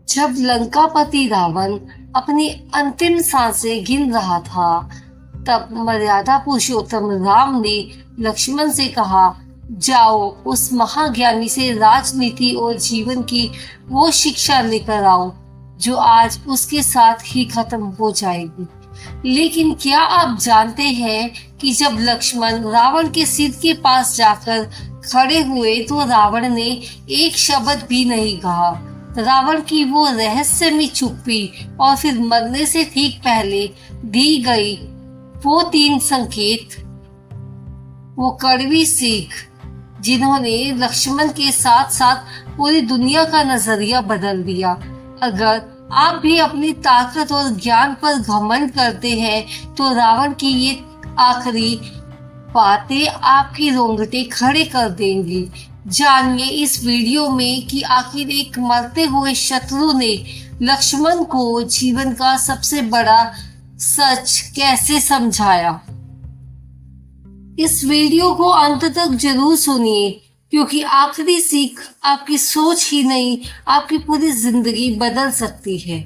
जब लंकापति रावण अपनी अंतिम सांसें गिन रहा था, तब मर्यादा पुरुषोत्तम राम ने लक्ष्मण से कहा, जाओ उस महाज्ञानी से राजनीति और जीवन की वो शिक्षा लेकर आओ जो आज उसके साथ ही खत्म हो जाएगी। लेकिन क्या आप जानते हैं कि जब लक्ष्मण रावण के सिर के पास जाकर खड़े हुए तो रावण ने एक शब्द भी नहीं कहा। रावण की वो रहस्यमयी चुप्पी और फिर मरने से ठीक पहले दी गई वो 3 संकेत, वो कड़वी सीख जिन्होंने लक्ष्मण के साथ साथ पूरी दुनिया का नजरिया बदल दिया। अगर आप भी अपनी ताकत और ज्ञान पर घमंड करते हैं तो रावण की ये आखिरी बातें आपकी रोंगटे खड़े कर देंगी। जानिए इस वीडियो में कि आखिर एक मरते हुए शत्रु ने लक्ष्मण को जीवन का सबसे बड़ा सच कैसे समझाया। इस वीडियो को अंत तक जरूर सुनिए, क्योंकि आखिरी सीख आपकी सोच ही नहीं, आपकी पूरी जिंदगी बदल सकती है।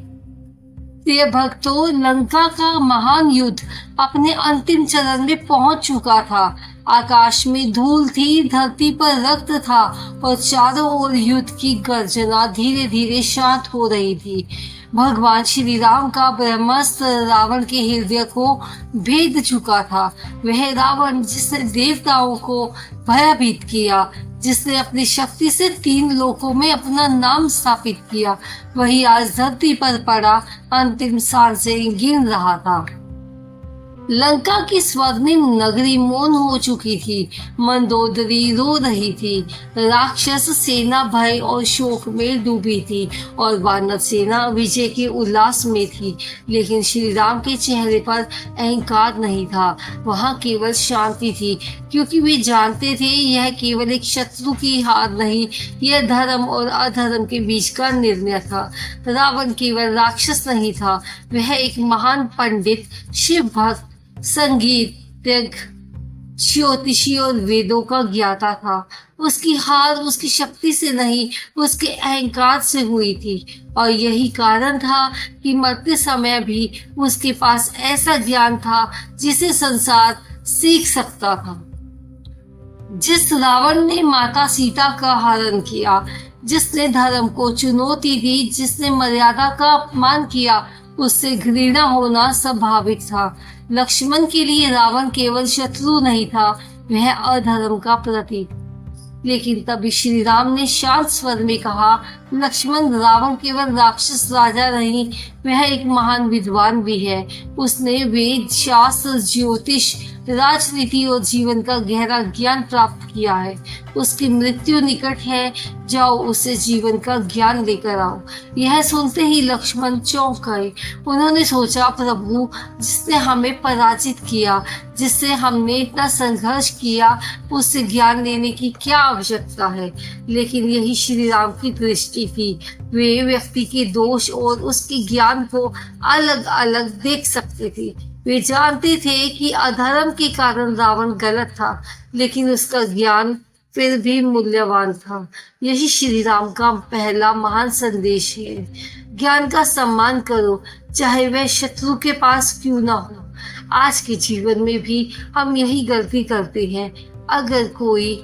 प्रिय भक्तों, लंका का महान युद्ध अपने अंतिम चरण में पहुंच चुका था। आकाश में धूल थी, धरती पर रक्त था और चारों ओर युद्ध की गर्जना धीरे धीरे शांत हो रही थी। भगवान श्री राम का ब्रह्मास्त्र रावण के हृदय को भेद चुका था। वह रावण जिसने देवताओं को भयभीत किया, जिसने अपनी शक्ति से 3 लोकों में अपना नाम स्थापित किया, वही आज धरती पर पड़ा अंतिम सांसें गिन रहा था। लंका की स्वर्णिम नगरी मौन हो चुकी थी। मंदोदरी रो रही थी। राक्षस सेना भय और शोक में डूबी थी और वानर सेना विजय के उल्लास में थी। लेकिन श्री राम के चेहरे पर अहंकार नहीं था, वहाँ केवल शांति थी, क्योंकि वे जानते थे यह केवल एक शत्रु की हार नहीं, यह धर्म और अधर्म के बीच का निर्णय था। रावण केवल राक्षस नहीं था, वह एक महान पंडित, शिव भक्त, संगीत, ज्योतिषी और वेदों का ज्ञाता था। उसकी हार उसकी शक्ति से नहीं, उसके अहंकार से हुई थी, और यही कारण था कि मरते समय भी उसके पास ऐसा ज्ञान था जिसे संसार सीख सकता था। जिस रावण ने माता सीता का हरण किया, जिसने धर्म को चुनौती दी, जिसने मर्यादा का अपमान किया, उससे घृणा होना स्वाभाविक था। लक्ष्मण के लिए रावण केवल शत्रु नहीं था, वह अधर्म का प्रतीक। लेकिन तभी श्री राम ने शांत स्वर में कहा, लक्ष्मण, रावण केवल राक्षस राजा नहीं, वह एक महान विद्वान भी है। उसने वेद, शास्त्र, ज्योतिष, राजनीति और जीवन का गहरा ज्ञान प्राप्त किया है। उसकी मृत्यु निकट है, जाओ उसे जीवन का ज्ञान लेकर आओ। यह सुनते ही लक्ष्मण चौंक गए। उन्होंने सोचा, प्रभु, जिसने हमें पराजित किया, जिससे हमने इतना संघर्ष किया, उससे ज्ञान लेने की क्या आवश्यकता है। लेकिन यही श्री राम की दृष्टि थी। वे व्यक्ति के दोष और उसके ज्ञान को अलग अलग देख सकते थे। वे जानते थे कि अधर्म के कारण रावण गलत था, लेकिन उसका ज्ञान फिर भी मूल्यवान था। यही श्री राम का पहला महान संदेश है। ज्ञान का सम्मान करो, चाहे वह शत्रु के पास क्यों ना हो। आज के जीवन में भी हम यही गलती करते हैं। अगर कोई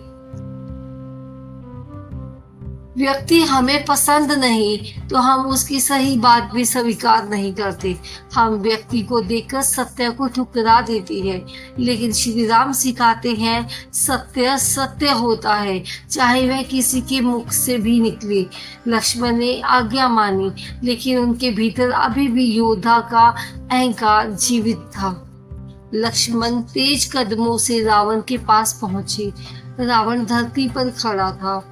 व्यक्ति हमें पसंद नहीं तो हम उसकी सही बात भी स्वीकार नहीं करते। हम व्यक्ति को देखकर सत्य को ठुकरा देते हैं। लेकिन श्री राम सिखाते हैं, सत्य सत्य होता है, चाहे वह किसी के मुख से भी निकले। लक्ष्मण ने आज्ञा मानी, लेकिन उनके भीतर अभी भी योद्धा का अहंकार जीवित था। लक्ष्मण तेज कदमों से रावण के पास पहुंचे। रावण धरती पर खड़ा था।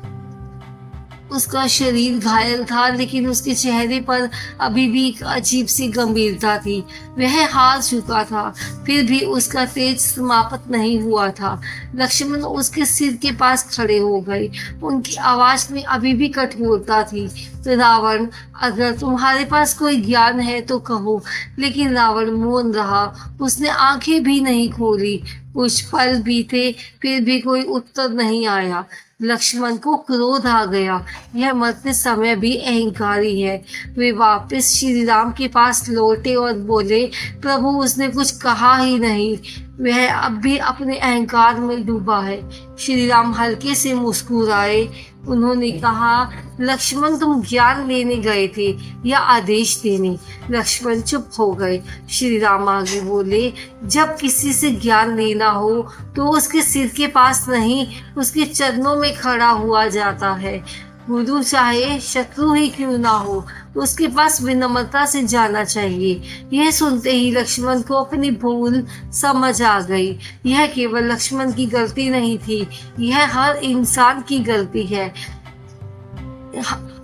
उसका शरीर घायल था, लेकिन उसके चेहरे पर अभी भी एक अजीब सी गंभीरता थी। वह हार चुका था, फिर भी उसका तेज समाप्त नहीं हुआ था। लक्ष्मण उसके सिर के पास खड़े हो गए। उनकी आवाज में अभी भी कठोरता थी। तो रावण, अगर तुम्हारे पास कोई ज्ञान है तो कहो। लेकिन रावण मौन रहा। उसने आंखें भी नहीं खोली। कुछ पल बीते, फिर भी कोई उत्तर नहीं आया। लक्ष्मण को क्रोध आ गया। यह मरते समय भी अहंकारी है। वे वापस श्री राम के पास लौटे और बोले, प्रभु उसने कुछ कहा ही नहीं, वह अब भी अपने अहंकार में डूबा है। श्री राम हल्के से मुस्कुराए। उन्होंने कहा, लक्ष्मण तुम ज्ञान लेने गए थे या आदेश देने? लक्ष्मण चुप हो गए। श्री राम आगे बोले, जब किसी से ज्ञान लेना हो तो उसके सिर के पास नहीं, उसके चरणों में खड़ा हुआ जाता है। गुरु चाहे शत्रु ही क्यों ना हो, उसके पास विनम्रता से जाना चाहिए। यह सुनते ही लक्ष्मण को अपनी भूल समझ आ गई। यह केवल लक्ष्मण की गलती नहीं थी, यह हर इंसान की गलती है।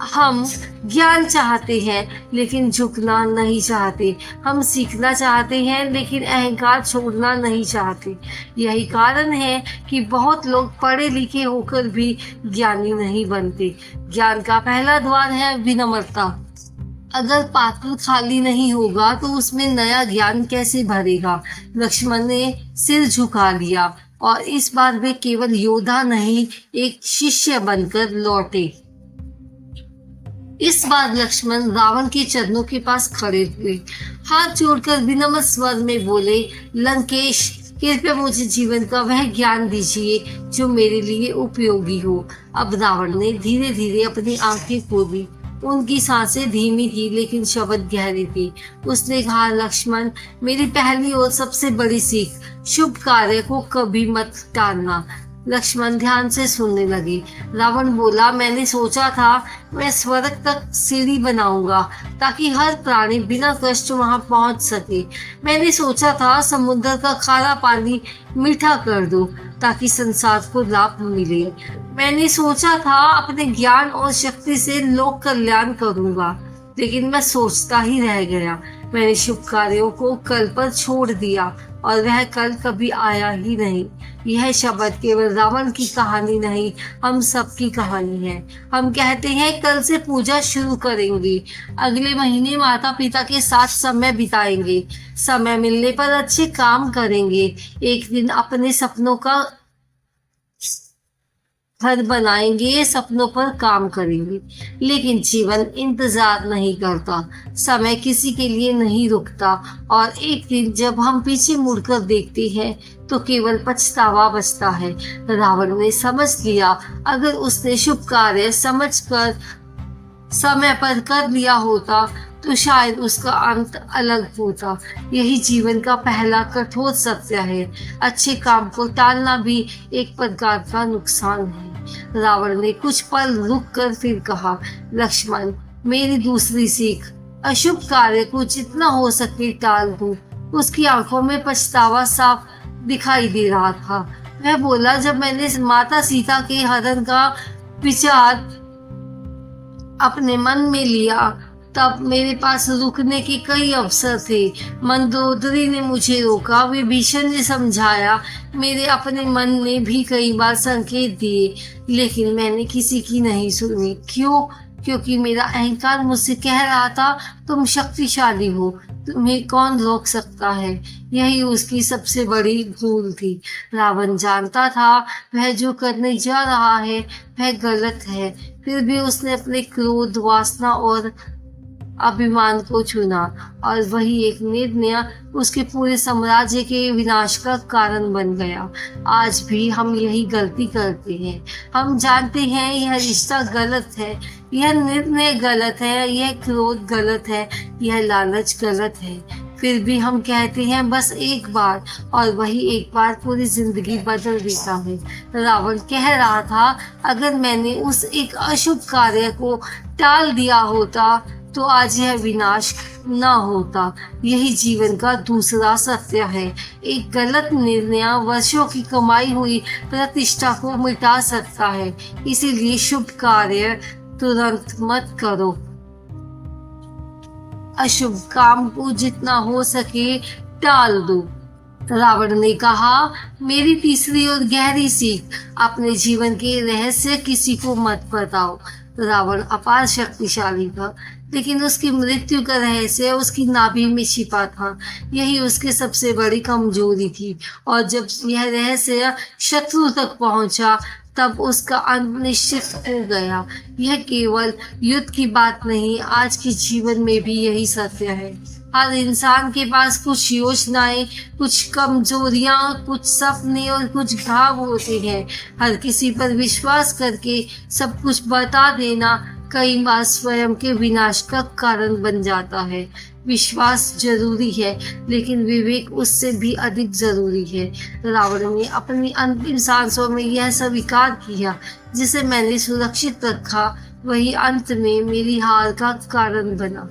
हम ज्ञान चाहते हैं लेकिन झुकना नहीं चाहते। हम सीखना चाहते हैं लेकिन अहंकार छोड़ना नहीं चाहते। यही कारण है कि बहुत लोग पढ़े लिखे होकर भी ज्ञानी नहीं बनते। ज्ञान का पहला द्वार है विनम्रता। अगर पात्र खाली नहीं होगा तो उसमें नया ज्ञान कैसे भरेगा? लक्ष्मण ने सिर झुका लिया और इस बार वे केवल योद्धा नहीं, एक शिष्य बनकर लौटे। इस बार लक्ष्मण रावण के चरणों के पास खड़े हुए, हाथ जोड़कर विनम्र स्वर में बोले, लंकेश, कृपया मुझे जीवन का वह ज्ञान दीजिए जो मेरे लिए उपयोगी हो। अब रावण ने धीरे धीरे अपनी आंखें खोली। उनकी सांसें धीमी थी लेकिन शब्द गहरे थे। उसने कहा, लक्ष्मण, मेरी पहली और सबसे बड़ी सीख, शुभ कार्य को कभी मत टालना। लक्ष्मण ध्यान से सुनने लगे। रावण बोला, मैंने सोचा था मैं स्वर्ग तक सीढ़ी बनाऊंगा ताकि हर प्राणी बिना कष्ट वहां पहुंच सके। मैंने सोचा था समुद्र का खारा पानी मीठा कर दूं ताकि संसार को लाभ मिले। मैंने सोचा था अपने ज्ञान और शक्ति से लोक कल्याण करूंगा, लेकिन मैं सोचता ही रह गया। मैंने शुभ कार्यों को कल पर छोड़ दिया और वह कल कभी आया ही नहीं। यह शब्द केवल रावण की कहानी नहीं, हम सबकी कहानी है। हम कहते हैं कल से पूजा शुरू करेंगे, अगले महीने माता पिता के साथ समय बिताएंगे, समय मिलने पर अच्छे काम करेंगे, एक दिन अपने सपनों का घर बनाएंगे, सपनों पर काम करेंगे। लेकिन जीवन इंतजार नहीं करता, समय किसी के लिए नहीं रुकता और एक दिन जब हम पीछे मुड़कर देखते हैं तो केवल पछतावा बचता है। रावण ने समझ लिया, अगर उसने शुभ कार्य समझकर समय पर कर लिया होता तो शायद उसका अंत अलग होता। यही जीवन का पहला कठोर सत्य है। अच्छे काम को टालना भी एक प्रकार का नुकसान है। रावण ने कुछ पल रुक कर फिर कहा, लक्ष्मण, मेरी दूसरी सीख, अशुभ कार्य को जितना हो सके टाल दूं। उसकी आंखों में पछतावा साफ दिखाई दे रहा था। वह बोला, जब मैंने माता सीता के हरण का विचार अपने मन में लिया तब मेरे पास रुकने के कई अवसर थे। मंदोदरी ने मुझे रोका, विभीषण ने समझाया, मेरे अपने मन ने भी कई बार संकेत दिए, लेकिन मैंने किसी की नहीं सुनी। क्यों? क्योंकि मेरा अहंकार मुझसे कह रहा था, तुम शक्तिशाली हो, तुम्हें कौन रोक सकता है। यही उसकी सबसे बड़ी भूल थी। रावण जानता था वह जो करने जा रहा है वह गलत है, फिर भी उसने अपने क्रोध, वासना और अभिमान को चुना और वही एक निर्णय उसके पूरे साम्राज्य के विनाश का कारण बन गया। आज भी हम यही गलती करते हैं। हम जानते हैं यह रिश्ता गलत है, यह निर्णय गलत है, यह क्रोध गलत है, यह लालच गलत है, फिर भी हम कहते हैं बस एक बार, और वही एक बार पूरी जिंदगी बदल देता है। रावण कह रहा था, अगर मैंने उस एक अशुभ कार्य को टाल दिया होता तो आज यह विनाश न होता। यही जीवन का दूसरा सत्य है। एक गलत निर्णय वर्षों की कमाई हुई प्रतिष्ठा को मिटा सकता है। इसीलिए शुभ कार्य तुरंत मत करो, अशुभ काम को जितना हो सके टाल दो। रावण ने कहा, मेरी तीसरी और गहरी सीख, अपने जीवन के रहस्य किसी को मत बताओ। रावण अपार शक्तिशाली था, लेकिन उसकी मृत्यु का रहस्य उसकी नाभि में छिपा था। यही उसकी सबसे बड़ी कमजोरी थी। और जब यह रहस्य शत्रु तक पहुंचा तब उसका अंत निश्चित हो गया। यह केवल युद्ध की बात नहीं, आज के जीवन में भी यही सत्य है। हर इंसान के पास कुछ योजनाएं, कुछ कमजोरियां, कुछ सपने और कुछ घाव होते हैं। हर किसी पर विश्वास करके सब कुछ बता देना कई बार स्वयं के विनाश का कारण बन जाता है। विश्वास जरूरी है, लेकिन विवेक उससे भी अधिक जरूरी है। रावण ने अपनी अंतिम सांसों में यह स्वीकार किया, जिसे मैंने सुरक्षित रखा वही अंत में मेरी हार का कारण बना।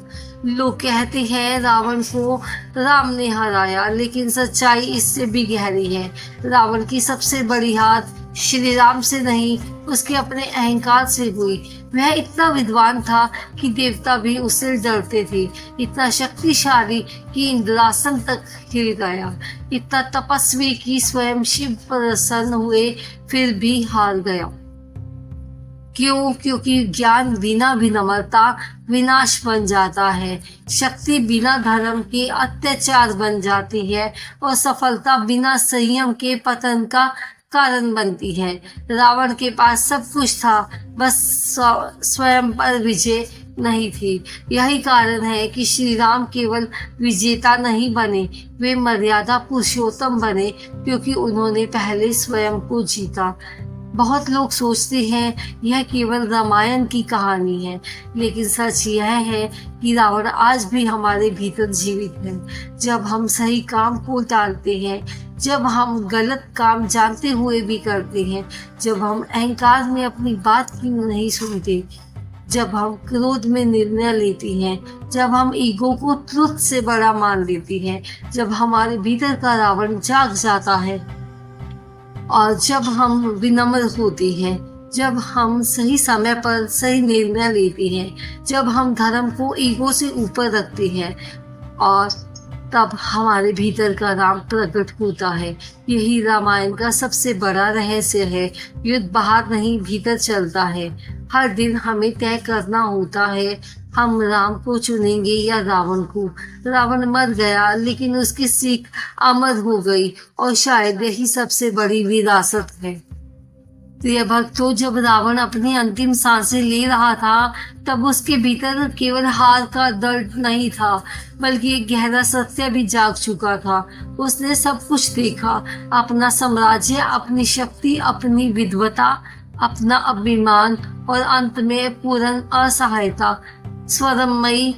लोग कहते हैं रावण को राम ने हराया, लेकिन सच्चाई इससे भी गहरी है। रावण की सबसे बड़ी हार श्री राम से नहीं, उसके अपने अहंकार से हुई। वह इतना विद्वान था कि देवता भी उससे डरते थे, इतना शक्तिशाली कि इंद्रासन तक हिल गया, इतना तपस्वी कि स्वयं शिव प्रसन्न हुए, फिर भी हार गया। क्यों? क्योंकि ज्ञान बिना विनम्रता विनाश बन जाता है, शक्ति बिना धर्म के अत्याचार बन जाती है और सफलता बिना संयम के पतन का कारण बनती है। रावण के पास सब कुछ था, बस स्वयं पर विजय नहीं थी। यही कारण है कि श्री राम केवल विजेता नहीं बने, वे मर्यादा पुरुषोत्तम बने, क्योंकि उन्होंने पहले स्वयं को जीता। बहुत लोग सोचते हैं यह केवल रामायण की कहानी है, लेकिन सच यह है कि रावण आज भी हमारे भीतर जीवित है। जब हम सही काम को टालते हैं, जब हम गलत काम जानते हुए भी करते हैं, जब हम अहंकार में अपनी बात की नहीं सुनते, जब हम क्रोध में निर्णय लेते हैं, जब हम ईगो को ट्रुथ से बड़ा मान लेते हैं, जब हमारे भीतर का रावण जाग जाता है और जब हम विनम्र होते हैं, जब हम सही समय पर सही निर्णय लेते हैं, जब हम धर्म को ईगो से ऊपर रखते हैं, और तब हमारे भीतर का राम प्रकट होता है। यही रामायण का सबसे बड़ा रहस्य है। युद्ध बाहर नहीं, भीतर चलता है। हर दिन हमें तय करना होता है, हम राम को चुनेंगे या रावण को। रावण मर गया, लेकिन उसकी सीख अमर हो गई, और शायद यही सबसे बड़ी विरासत है। प्रिय भक्तों, जब रावण अपनी अंतिम सांसें ले रहा था, तब उसके भीतर केवल हार का दर्द नहीं था, बल्कि एक गहरा सत्य भी जाग चुका था। उसने सब कुछ देखा, अपना साम्राज्य, अपनी शक्ति, अपनी विद्वता, अपना अभिमान, और अंत में पूर्ण असहायता। स्वरमयी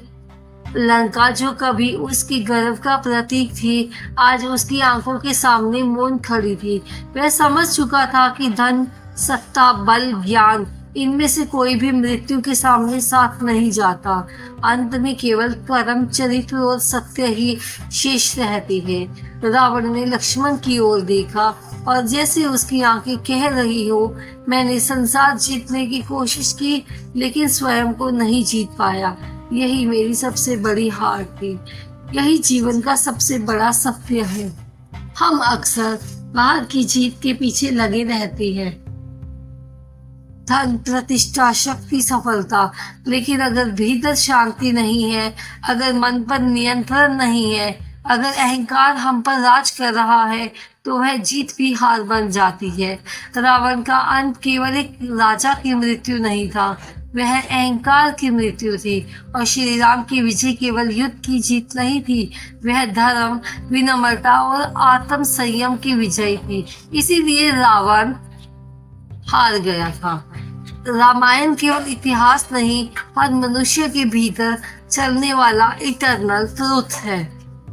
लंका, जो कभी उसकी गर्व का प्रतीक थी, आज उसकी आंखों के सामने मौन खड़ी थी। वह समझ चुका था कि धन, सत्ता, बल, ज्ञान, इनमें से कोई भी मृत्यु के सामने साथ नहीं जाता। अंत में केवल कर्म, चरित्र और सत्य ही शेष रहती है। रावण ने लक्ष्मण की ओर देखा, और जैसे उसकी आंखें कह रही हो, मैंने संसार जीतने की कोशिश की, लेकिन स्वयं को नहीं जीत पाया। यही मेरी सबसे बड़ी हार थी। यही जीवन का सबसे बड़ा सत्य है। हम अक्सर बाहर की जीत के पीछे लगे रहते हैं, धन, प्रतिष्ठा, शक्ति, सफलता, लेकिन अगर भीतर शांति नहीं है, अगर मन पर नियंत्रण नहीं है, अगर अहंकार हम पर राज कर रहा है, तो वह जीत भी हार बन जाती है। रावण का अंत केवल एक राजा की मृत्यु नहीं था, वह अहंकार की मृत्यु थी। और श्री राम की विजय केवल युद्ध की जीत नहीं थी, वह धर्म, विनम्रता और आत्म संयम की विजय थी। इसीलिए रावण हार गया था। रामायण केवल इतिहास नहीं, हर मनुष्य के भीतर चलने वाला इटर्नल ट्रूथ है।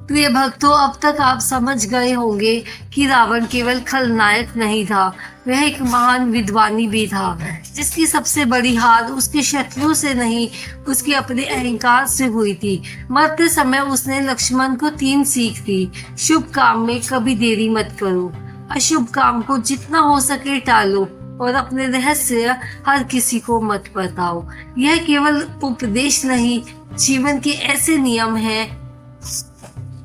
प्रिय भक्तों, अब तक आप समझ गए होंगे कि रावण केवल खलनायक नहीं था, वह एक महान विद्वानी भी था, जिसकी सबसे बड़ी हार उसके शत्रुओं से नहीं, उसके अपने अहंकार से हुई थी। मरते समय उसने लक्ष्मण को 3 सीख दी। शुभ काम में कभी देरी मत करो, अशुभ काम को जितना हो सके टालो, और अपने रहस्य हर किसी को मत बताओ। यह केवल उपदेश नहीं, जीवन के ऐसे नियम हैं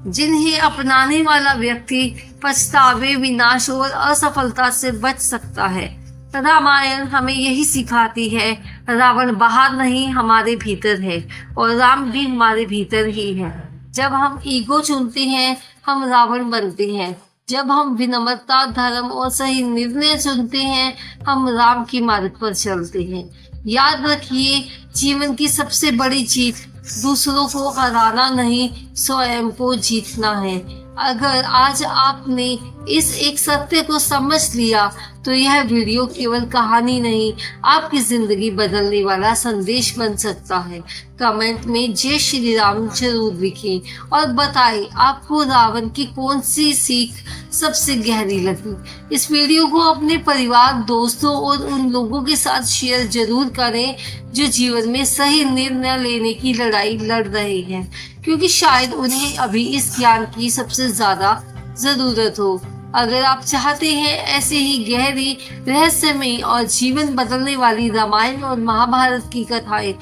जिन्हें अपनाने वाला व्यक्ति पछतावे, विनाश और असफलता से बच सकता है। रामायण हमें यही सिखाती है, रावण बाहर नहीं, हमारे भीतर है, और राम भी हमारे भीतर ही है। जब हम ईगो चुनते हैं, हम रावण बनते हैं। जब हम विनम्रता, धर्म और सही निर्णय चुनते हैं, हम राम की मार्ग पर चलते हैं। याद रखिए, जीवन की सबसे बड़ी जीत दूसरों को हराना नहीं, स्वयं को जीतना है। अगर आज आपने इस एक सत्य को समझ लिया तो यह वीडियो केवल कहानी नहीं, आपकी जिंदगी बदलने वाला संदेश बन सकता है। कमेंट में जय श्री राम जरूर लिखें और बताएं आपको रावण की कौन सी सीख सबसे गहरी लगी। इस वीडियो को अपने परिवार, दोस्तों और उन लोगों के साथ शेयर जरूर करें जो जीवन में सही निर्णय लेने की लड़ाई लड़ रहे हैं, क्योंकि शायद उन्हें अभी इस ज्ञान की सबसे ज्यादा जरूरत हो। अगर आप चाहते हैं ऐसे ही गहरी, रहस्यमयी और जीवन बदलने वाली रामायण और महाभारत की कथाएं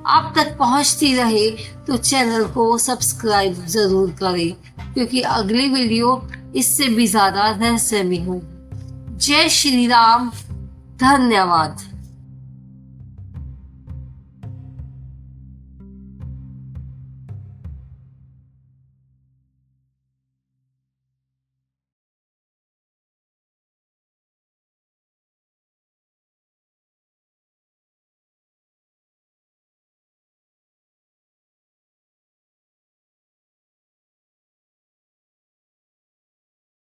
आप तक पहुंचती रहे तो चैनल को सब्सक्राइब जरूर करें, क्योंकि अगली वीडियो इससे भी ज्यादा रहस्यमयी हो। जय श्री राम। धन्यवाद।